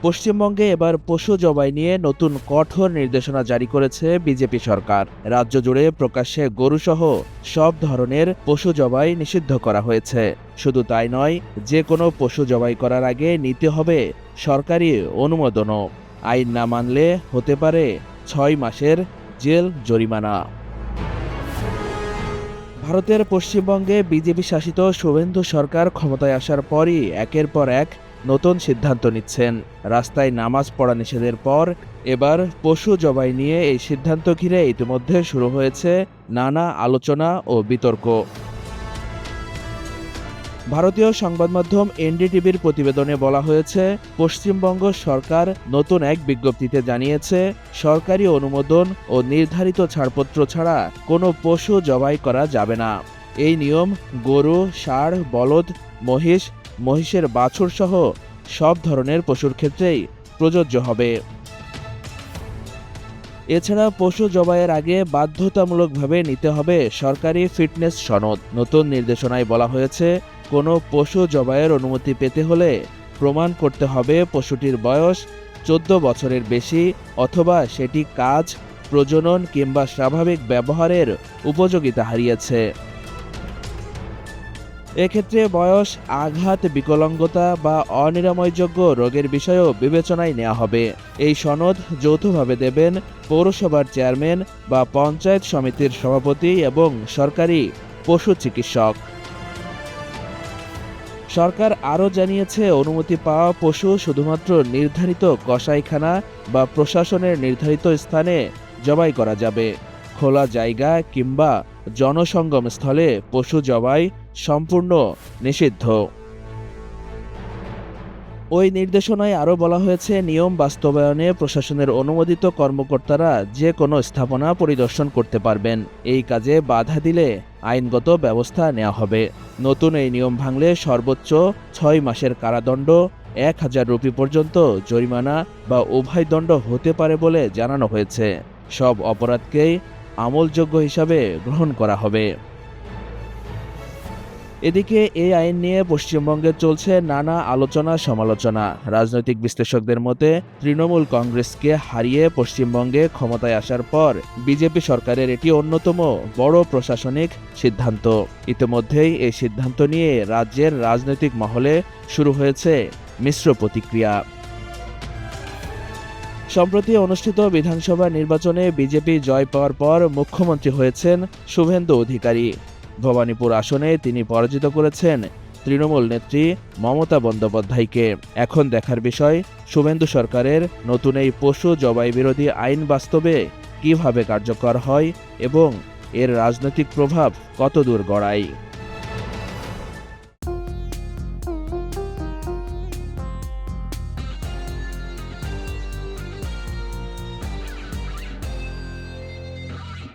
পশ্চিমবঙ্গে এবার পশু জবাই নিয়ে নতুন কঠোর নির্দেশনা জারি করেছে বিজেপি সরকার। রাজ্য জুড়ে প্রকাশ্যে গরুসহ সব ধরনের পশু জবাই নিষিদ্ধ করা হয়েছে। শুধু তাই নয়, যে কোনো পশু জবাই করার আগে নিতে হবে সরকারি অনুমোদনও। আইন না মানলে হতে পারে ৬ মাসের জেল, জরিমানা। ভারতের পশ্চিমবঙ্গে বিজেপি শাসিত শুভেন্দু সরকার ক্ষমতায় আসার পরই একের পর এক নতুন সিদ্ধান্ত নিচ্ছেন। রাস্তায় নামাজ পড়া নিষেধের পর এবার পশু জবাই নিয়ে এই সিদ্ধান্ত ঘিরে ইতিমধ্যে শুরু হয়েছে নানা আলোচনা ও বিতর্ক। ভারতীয় সংবাদ মাধ্যম এনডিটিভির প্রতিবেদনে বলা হয়েছে, পশ্চিমবঙ্গ সরকার নতুন এক বিজ্ঞপ্তিতে জানিয়েছে, সরকারি অনুমোদন ও নির্ধারিত ছাড়পত্র ছাড়া কোনো পশু জবাই করা যাবে না। এই নিয়ম গরু, ষাঁড়, বলদ, মহিষ, মহিষের বাছুর সহ সব ধরনের পশুর ক্ষেত্রেই প্রযোজ্য হবে। এছাড়া পশু জবাইয়ের আগে বাধ্যতামূলকভাবে নিতে হবে সরকারি ফিটনেস সনদ। নতুন নির্দেশনায় বলা হয়েছে, কোনো পশু জবাইয়ের অনুমতি পেতে হলে প্রমাণ করতে হবে পশুটির বয়স ১৪ বছরের বেশি অথবা সেটি কাজ, প্রজনন কিংবা স্বাভাবিক ব্যবহারের উপযোগিতা হারিয়েছে। এক্ষেত্রে বয়স, আঘাত, বিকলাঙ্গতা বা অনিরাময়যোগ্য রোগের বিষয়েও বিবেচনায় নেওয়া হবে। এই সনদ যৌথভাবে দেবেন পৌরসভার চেয়ারম্যান বা পঞ্চায়েত সমিতির সভাপতি এবং সরকারি পশু চিকিৎসক। সরকার আরও জানিয়েছে, অনুমতি পাওয়া পশু শুধুমাত্র নির্ধারিত কসাইখানা বা প্রশাসনের নির্ধারিত স্থানে জবাই করা যাবে। খোলা জায়গা কিংবা জনসঙ্গম স্থলে পশু জবাই সম্পূর্ণ নিষিদ্ধ। ওই নির্দেশনায় আরও বলা হয়েছে, নিয়ম বাস্তবায়নে প্রশাসনের অনুমোদিত কর্মকর্তারা যে কোনো স্থাপনা পরিদর্শন করতে পারবেন। এই কাজে বাধা দিলে আইনগত ব্যবস্থা নেওয়া হবে। নতুন এই নিয়ম ভাঙলে সর্বোচ্চ ৬ মাসের কারাদণ্ড, ১,০০০ রুপি পর্যন্ত জরিমানা বা উভয় দণ্ড হতে পারে বলে জানানো হয়েছে। সব অপরাধকেই আমলযোগ্য হিসাবে গ্রহণ করা হবে। এদিকে এই আইন নিয়ে পশ্চিমবঙ্গে চলছে নানা আলোচনা সমালোচনা। রাজনৈতিক বিশ্লেষকদের মতে, তৃণমূল কংগ্রেসকে হারিয়ে পশ্চিমবঙ্গে ক্ষমতায় আসার পর বিজেপি সরকারের এটি অন্যতম বড় প্রশাসনিক সিদ্ধান্ত। ইতিমধ্যেই এই সিদ্ধান্ত নিয়ে রাজ্যের রাজনৈতিক মহলে শুরু হয়েছে মিশ্র প্রতিক্রিয়া। সম্প্রতি অনুষ্ঠিত বিধানসভা নির্বাচনে বিজেপি জয় পাওয়ার পর মুখ্যমন্ত্রী হয়েছেন শুভেন্দু অধিকারী। ভবানীপুর আসনে তিনি পরাজিত করেছেন তৃণমূল নেত্রী মমতা বন্দ্যোপাধ্যায়কে। এখন দেখার বিষয়, শুভেন্দু সরকারের নতুন এই পশু জবাই বিরোধী আইন বাস্তবে কিভাবে কার্যকর হয় এবং এর রাজনৈতিক প্রভাব কতদূর গড়ায়।